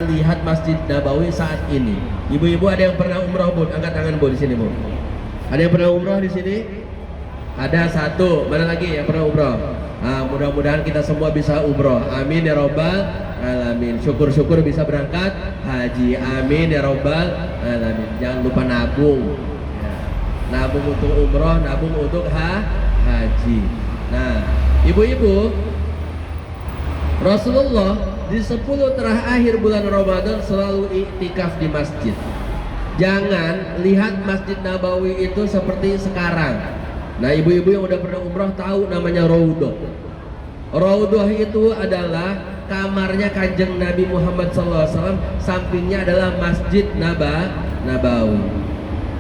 lihat Masjid Nabawi saat ini. Ibu-ibu ada yang pernah umroh, Bu? Angkat tangan, Bu, di sini, Bu. Ada yang pernah umroh di sini? Ada satu. Mana lagi yang pernah umroh? Nah, mudah-mudahan kita semua bisa umroh. Amin ya robbal alamin. Syukur-syukur bisa berangkat haji. Amin ya robbal alamin. Jangan lupa nabung. Ya. Nabung untuk umroh, nabung untuk haji. Nah, ibu-ibu, Rasulullah di 10 terakhir bulan Ramadan selalu iktikaf di masjid. Jangan lihat Masjid Nabawi itu seperti sekarang. Nah, ibu-ibu yang udah pernah umroh tahu namanya Raudhah. Raudhah itu adalah kamarnya Kanjeng Nabi Muhammad SAW, sampingnya adalah Masjid Nabawi.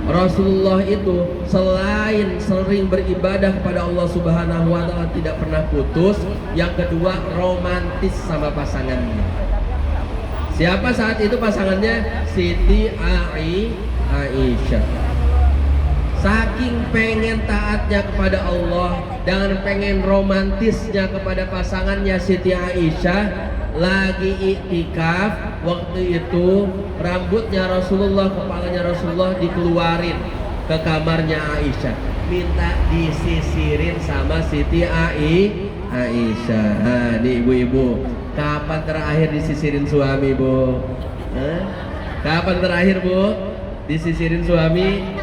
Rasulullah itu selain sering beribadah kepada Allah Subhanahu wa Ta'ala, tidak pernah putus. Yang kedua, romantis sama pasangannya. Siapa saat itu pasangannya? Siti Aisyah. Saking pengen taatnya kepada Allah dan pengen romantisnya kepada pasangannya, Siti Aisyah lagi iktikaf. Waktu itu rambutnya Rasulullah, kepalanya Rasulullah dikeluarin ke kamarnya Aisyah, minta disisirin sama Siti Aisyah. Nah, nih ibu-ibu, kapan terakhir disisirin suami, Bu? Kapan terakhir, Bu, disisirin suami?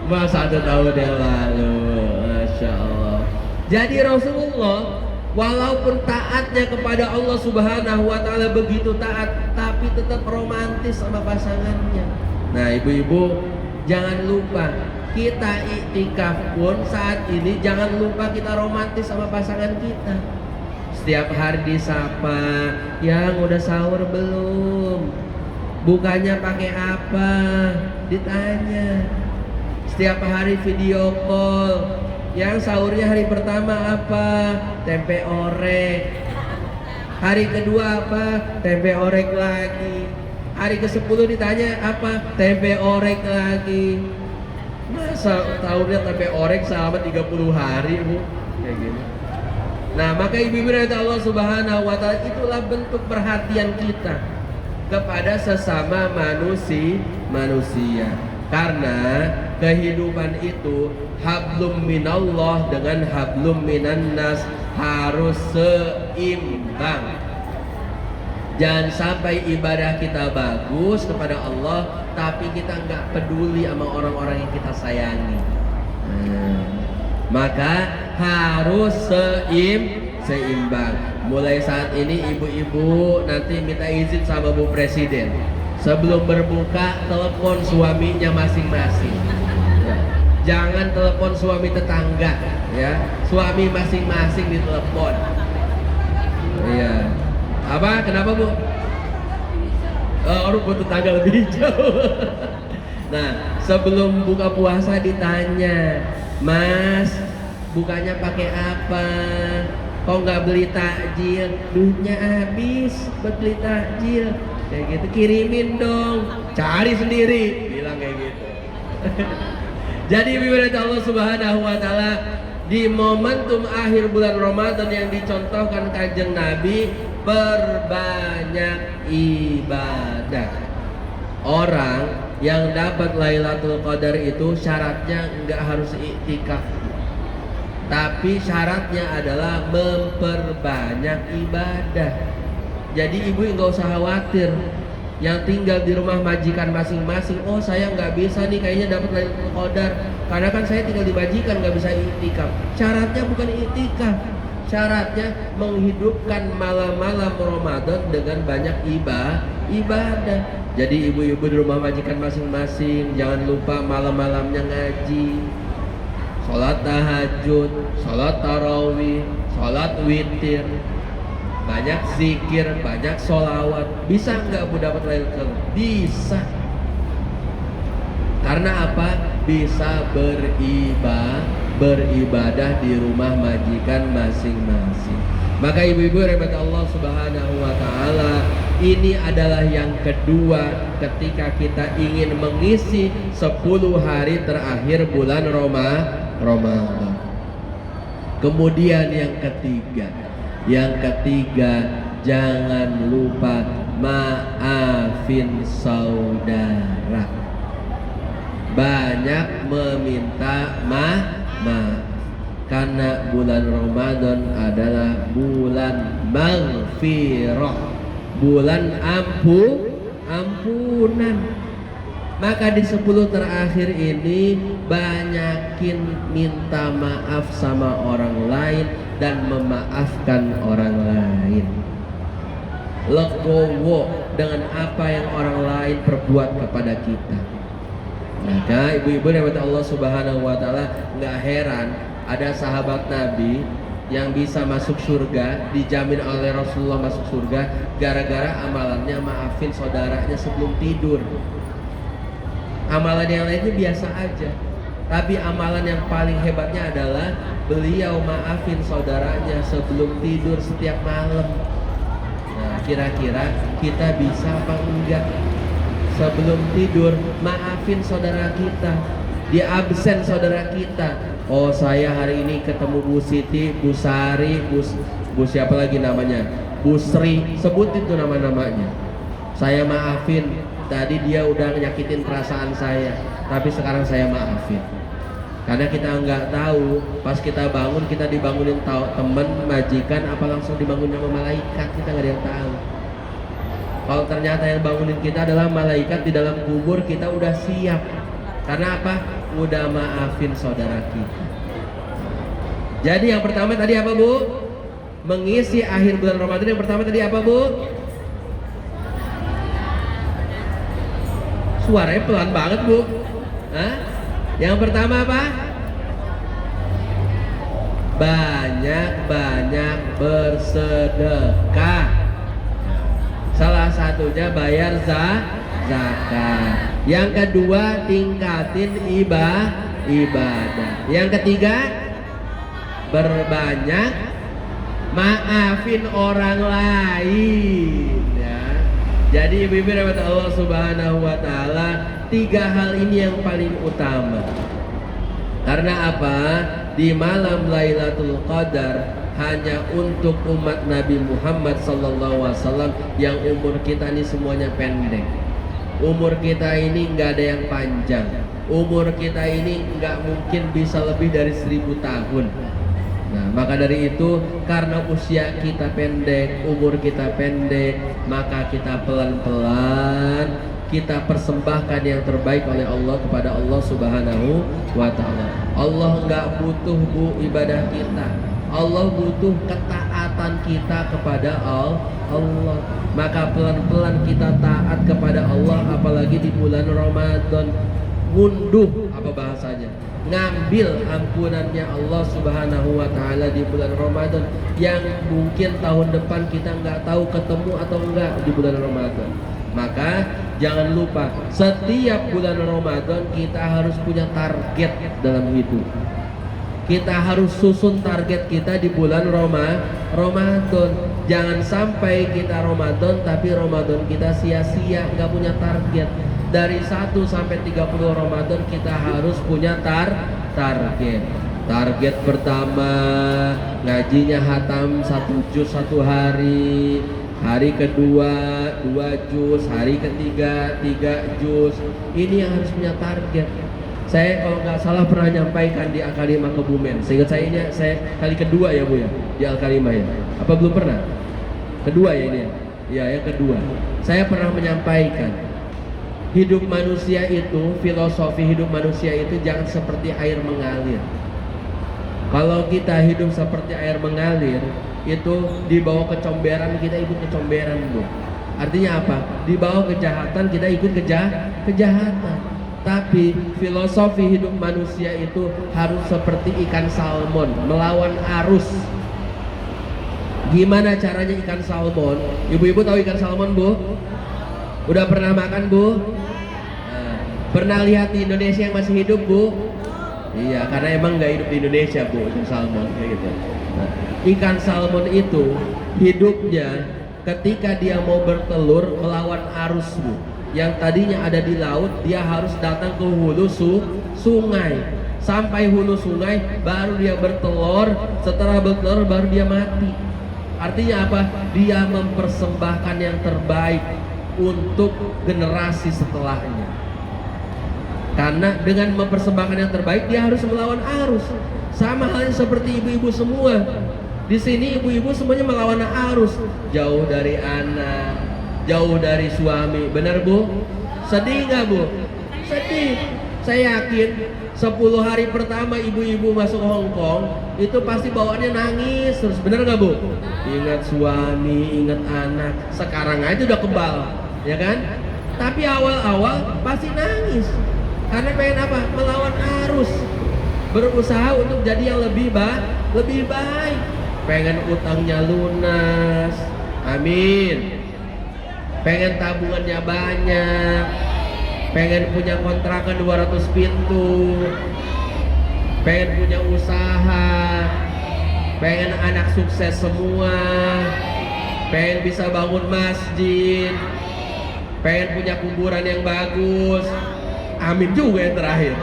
Masa 1 tahun yang lalu. Masya Allah. Jadi Rasulullah walaupun taatnya kepada Allah Subhanahu wa Ta'ala begitu taat, tapi tetap romantis sama pasangannya. Nah, ibu-ibu, jangan lupa kita iktikaf pun saat ini jangan lupa kita romantis sama pasangan kita. Setiap hari disapa, yang udah sahur belum? Bukanya pakai apa? Ditanya. Setiap hari video call, yang sahurnya hari pertama apa? Tempe orek. Hari kedua apa? Tempe orek lagi. Hari ke-10 ditanya apa? Tempe orek lagi. Masa sahurnya tempe orek selama 30 hari, Bu? Kayak gini. Nah, maka ibu-ibu dari Allah Subhanahu wa Ta'ala, itulah bentuk perhatian kita kepada sesama manusia. Karena kehidupan itu hablum minallah dengan hablum minan nas harus seimbang. Jangan sampai ibadah kita bagus kepada Allah, tapi kita nggak peduli sama orang-orang yang kita sayangi. Maka harus seimbang. Mulai saat ini ibu-ibu nanti minta izin sama Bu Presiden. Sebelum berbuka, telepon suaminya masing-masing. Jangan telepon suami tetangga, ya. Suami masing-masing ditelepon. Iya. Apa? Kenapa, Bu? Orang butuh tetangga lebih jauh. Nah, sebelum buka puasa ditanya, Mas, bukanya pakai apa? Kok nggak beli takjil? Duitnya habis buat beli takjil. Kayak gitu, kirimin dong, cari sendiri, bilang kayak gitu. Jadi ibadat Allah Subhanahu wa Ta'ala di momentum akhir bulan Ramadan yang dicontohkan Kanjeng Nabi, perbanyak ibadah. Orang yang dapat Lailatul Qadar itu syaratnya nggak harus iktikaf, tapi syaratnya adalah memperbanyak ibadah. Jadi ibu nggak usah khawatir yang tinggal di rumah majikan masing-masing. Oh, saya nggak bisa nih kayaknya dapat Lailatul Qadar karena kan saya tinggal di majikan, nggak bisa iktikaf. Syaratnya bukan iktikaf, syaratnya menghidupkan malam-malam Ramadan dengan banyak ibadah. Jadi ibu-ibu di rumah majikan masing-masing jangan lupa malam-malamnya ngaji, sholat tahajud, sholat tarawih, sholat witir, banyak zikir, banyak sholawat. Bisa nggak Bu dapat Lailatul Qadar? Bisa. Karena apa? Bisa beribadah di rumah majikan masing-masing. Maka ibu-ibu rahmat Allah Subhanahu wa Ta'ala, ini adalah yang kedua ketika kita ingin mengisi 10 hari terakhir bulan Ramadan. Kemudian yang ketiga, jangan lupa maafin saudara, banyak meminta maaf. Karena bulan Ramadan adalah bulan maghfirah, bulan ampunan. Maka di 10 terakhir ini banyakin minta maaf sama orang lain dan memaafkan orang lain. Legowo dengan apa yang orang lain perbuat kepada kita. Maka ibu-ibu yang dirahmati Allah Subhanahu wa taala, nggak heran ada sahabat Nabi yang bisa masuk surga, dijamin oleh Rasulullah masuk surga gara-gara amalannya maafin saudaranya sebelum tidur. Amalan yang lainnya biasa aja, tapi amalan yang paling hebatnya adalah beliau maafin saudaranya sebelum tidur setiap malam. Nah, kira-kira kita bisa apa enggak sebelum tidur maafin saudara kita, di absen saudara kita? Oh, saya hari ini ketemu Bu Siti, Bu Sari, Bu siapa lagi namanya, Bu Sri, sebutin tuh nama-namanya. Saya maafin, tadi dia udah nyakitin perasaan saya, tapi sekarang saya maafin. Karena kita nggak tahu, pas kita bangun kita dibangunin temen, majikan, apa langsung dibangunin sama malaikat, kita nggak ada yang tahu. Kalau ternyata yang bangunin kita adalah malaikat di dalam kubur, kita udah siap. Karena apa? Udah maafin saudara kita. Jadi yang pertama tadi apa, Bu? Mengisi akhir bulan Ramadan yang pertama tadi apa, Bu? Suaranya pelan banget, Bu. Hah? Yang pertama apa? Banyak-banyak bersedekah. Salah satunya bayar zakat. Yang kedua, tingkatin ibadah. Yang ketiga, berbanyak maafin orang lain, ya. Jadi ibu-ibu rahmat Allah Subhanahu wa taala, 3 hal ini yang paling utama. Karena apa? Di malam Lailatul Qadar hanya untuk umat Nabi Muhammad SAW yang umur kita ini semuanya pendek. Umur kita ini nggak ada yang panjang. Umur kita ini nggak mungkin bisa lebih dari 1000 tahun. Nah, maka dari itu, karena usia kita pendek, umur kita pendek, maka kita pelan-pelan kita persembahkan yang terbaik oleh Allah kepada Allah Subhanahu wa taala. Allah nggak butuh, Bu, ibadah kita. Allah butuh ketaatan kita kepada Allah. Maka pelan-pelan kita taat kepada Allah, apalagi di bulan Ramadan. Ngunduh, apa bahasanya, ngambil ampunannya Allah Subhanahu wa taala di bulan Ramadan, yang mungkin tahun depan kita nggak tahu ketemu atau enggak di bulan Ramadan. Maka jangan lupa, setiap bulan Ramadan kita harus punya target dalam hidup. Kita harus susun target kita di bulan Ramadan. Jangan sampai kita Ramadan tapi Ramadan kita sia-sia, nggak punya target. Dari 1 sampai 30 Ramadan kita harus punya target. Target pertama, ngajinya hatam 1 juz 1 hari. Hari kedua 2 juz, hari ketiga 3 juz. Ini yang harus punya target. Saya kalau nggak salah pernah nyampaikan di Al-Karimah Kebumen. Seingat saya ini saya kali kedua ya, Bu, ya, di Al-Karimah ya. Apa belum pernah? Kedua ya ini ya? Ya, yang kedua. Saya pernah menyampaikan, hidup manusia itu, filosofi hidup manusia itu jangan seperti air mengalir. Kalau kita hidup seperti air mengalir, itu di bawah kecomberan kita ikut kecomberan, Bu. Artinya apa? Di bawah kejahatan kita ikut kejahatan. Tapi filosofi hidup manusia itu harus seperti ikan salmon, melawan arus. Gimana caranya ikan salmon? Ibu-ibu tahu ikan salmon, Bu? Udah pernah makan, Bu? Nah, pernah lihat di Indonesia yang masih hidup, Bu? Iya, karena emang nggak hidup di Indonesia, Bu, ikan salmon kayak gitu. Nah, ikan salmon itu hidupnya ketika dia mau bertelur melawan arus, Bu. Yang tadinya ada di laut, dia harus datang ke hulu sungai. Sampai hulu sungai baru dia bertelur. Setelah bertelur baru dia mati. Artinya apa? Dia mempersembahkan yang terbaik untuk generasi setelahnya. Karena dengan mempersembahkan yang terbaik dia harus melawan arus. Sama halnya seperti ibu-ibu semua. Di sini ibu-ibu semuanya melawan arus, jauh dari anak, jauh dari suami. Benar Bu? Sedih nggak Bu? Sedih. Saya yakin 10 hari pertama ibu-ibu masuk Hong Kong itu pasti bawaannya nangis terus. Benar nggak Bu? Ingat suami, ingat anak. Sekarang aja udah kebal, ya kan? Tapi awal-awal pasti nangis. Karena pengen apa? Melawan arus. Berusaha untuk jadi yang lebih baik. Pengen utangnya lunas, amin. Pengen tabungannya banyak, pengen punya kontrakan 200 pintu, pengen punya usaha, pengen anak sukses semua, pengen bisa bangun masjid, pengen punya kuburan yang bagus, amin juga yang terakhir.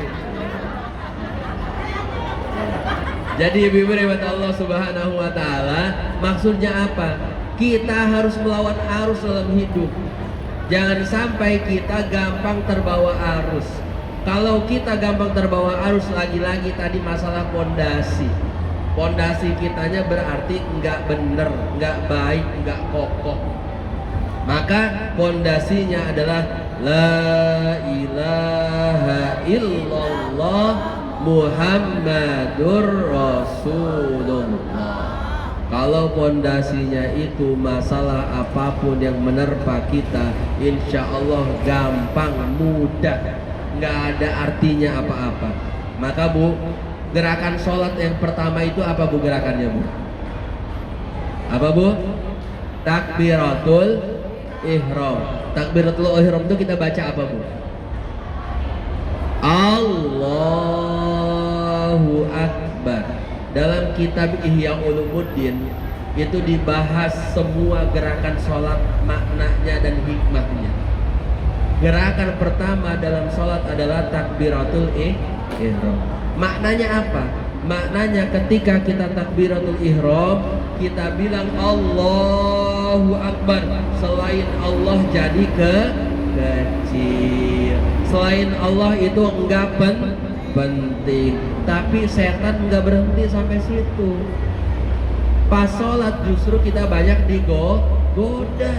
Jadi ibu-ibu rahmat Allah Subhanahu wa taala, maksudnya apa? Kita harus melawan arus dalam hidup. Jangan sampai kita gampang terbawa arus. Kalau kita gampang terbawa arus, lagi-lagi tadi masalah pondasi. Pondasi kitanya berarti enggak bener, enggak baik, enggak kokoh. Maka pondasinya adalah la ilaha illallah Muhammadur Rasulullah. Kalau pondasinya itu masalah apapun yang menerpa kita, insya Allah gampang, mudah, nggak ada artinya apa-apa. Maka Bu, gerakan sholat yang pertama itu apa Bu gerakannya Bu? Apa Bu? Takbiratul ihram. Takbiratul ihram itu kita baca apa Bu? Allahu Akbar. Dalam kitab Ihya Ulumuddin itu dibahas semua gerakan sholat, maknanya dan hikmahnya. Gerakan pertama dalam sholat adalah takbiratul ihram. Maknanya apa? Maknanya ketika kita takbiratul ihram, kita bilang Allahu Akbar. Selain Allah jadi kecil. Selain Allah itu enggak penting. Tapi setan enggak berhenti sampai situ. Pas sholat justru kita banyak digoda.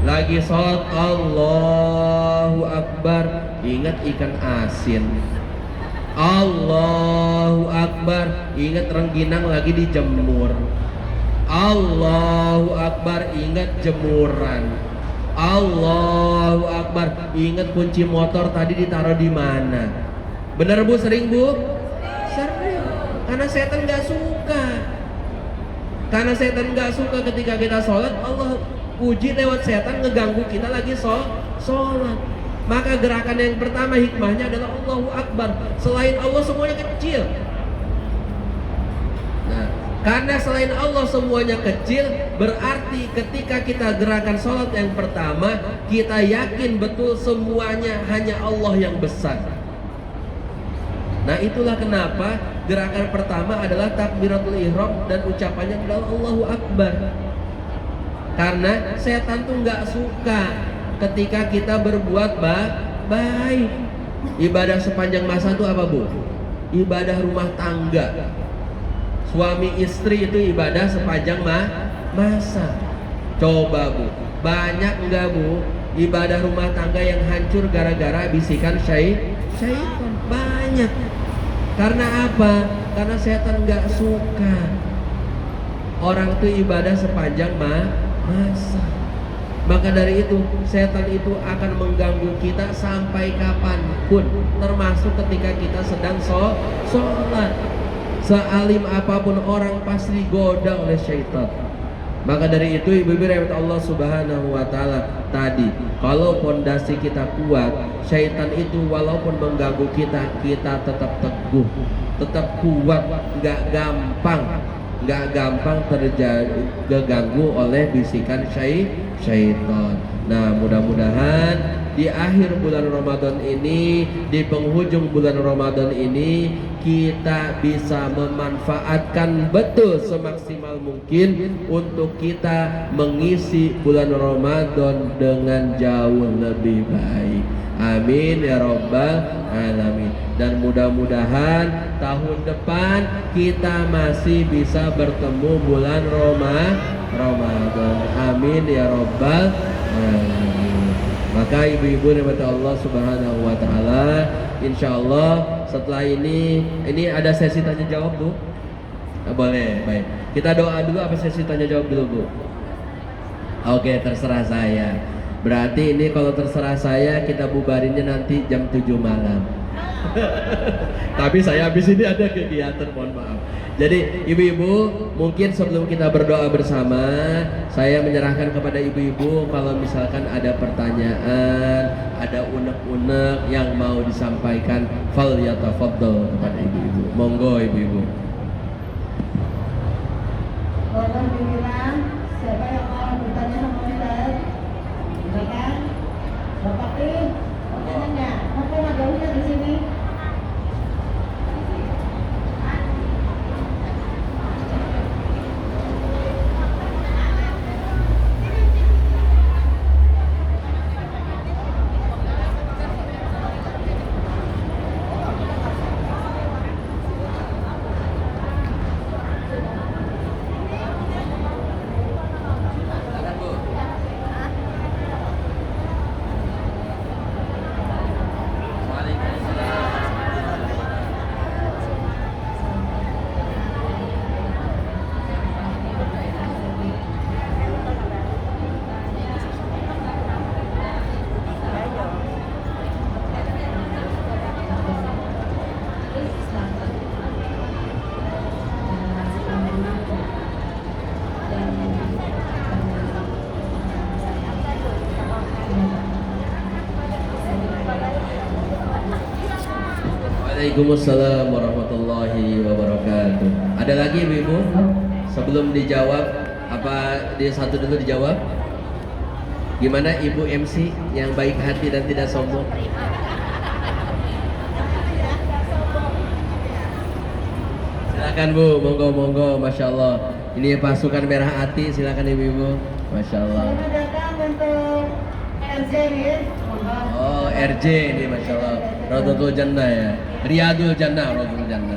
Lagi sholat Allahu Akbar, ingat ikan asin. Allahu Akbar, ingat rengginang lagi dijemur. Allahu Akbar, ingat jemuran. Allahu Akbar, ingat kunci motor tadi ditaruh di mana. Bener Bu, sering Bu? Sering. Karena setan nggak suka. Karena setan nggak suka ketika kita sholat, Allah puji lewat setan ngeganggu kita lagi sholat. Maka gerakan yang pertama hikmahnya adalah Allahu Akbar. Selain Allah semuanya kecil. Nah, karena selain Allah semuanya kecil, berarti ketika kita gerakan sholat yang pertama, kita yakin betul semuanya hanya Allah yang besar. Nah itulah kenapa gerakan pertama adalah takbiratul ihram dan ucapannya adalah Allahu Akbar. Karena setan tuh nggak suka ketika kita berbuat baik. Ibadah sepanjang masa itu apa Bu? Ibadah rumah tangga. Suami istri itu ibadah sepanjang masa. Coba Bu, banyak nggak Bu ibadah rumah tangga yang hancur gara-gara bisikan syaitan? Banyak. Karena apa? Karena setan nggak suka orang itu ibadah sepanjang masa. Maka dari itu setan itu akan mengganggu kita sampai kapanpun, termasuk ketika kita sedang sholat. Sealim apapun orang pasti digoda oleh syaitan. Maka dari itu ibu-ibu rahmat Allah Subhanahu wa taala, tadi kalau pondasi kita kuat, syaitan itu walaupun mengganggu kita, kita tetap teguh, tetap kuat, nggak gampang terganggu oleh bisikan syaitan. Nah, mudah-mudahan di akhir bulan Ramadan ini, di penghujung bulan Ramadan ini, kita bisa memanfaatkan betul semaksimal mungkin untuk kita mengisi bulan Ramadan dengan jauh lebih baik. Amin ya rabbal alamin. Dan mudah-mudahan tahun depan kita masih bisa bertemu bulan Ramadan. Amin ya rabbal alamin. Maka ibu-ibu rahmati Allah Subhanahu wa taala, insyaallah setelah ini ada sesi tanya jawab, Bu. Boleh, baik. Kita doa dulu apa sesi tanya jawab dulu, Bu? Oke, terserah saya. Berarti ini kalau terserah saya kita bubarinnya nanti jam 7 malam. Tapi saya habis ini ada kegiatan, mohon maaf. Jadi ibu-ibu, mungkin sebelum kita berdoa bersama, saya menyerahkan kepada ibu-ibu kalau misalkan ada pertanyaan, ada unek-unek yang mau disampaikan, fal yatafaddal kepada ibu-ibu. Monggo ibu-ibu. Boleh dibilang siapa yang mau bertanya sama Ustaz? Silakan. Bapak Pi, pertanyaannya, apa jauhnya di sini? Waalaikumsalam warahmatullahi wabarakatuh. Ada lagi ibu-ibu? Sebelum dijawab, apa dia satu dulu dijawab? Gimana ibu MC yang baik hati dan tidak sombong? Silakan Bu, monggo, masya Allah. Ini pasukan merah hati, silakan ibu-ibu, masya Allah. Selamat datang untuk RJ ya. Oh RJ ini masya Allah, Raudhatul Jannah ya, Riyadul Jannah, Raudhatul Jannah.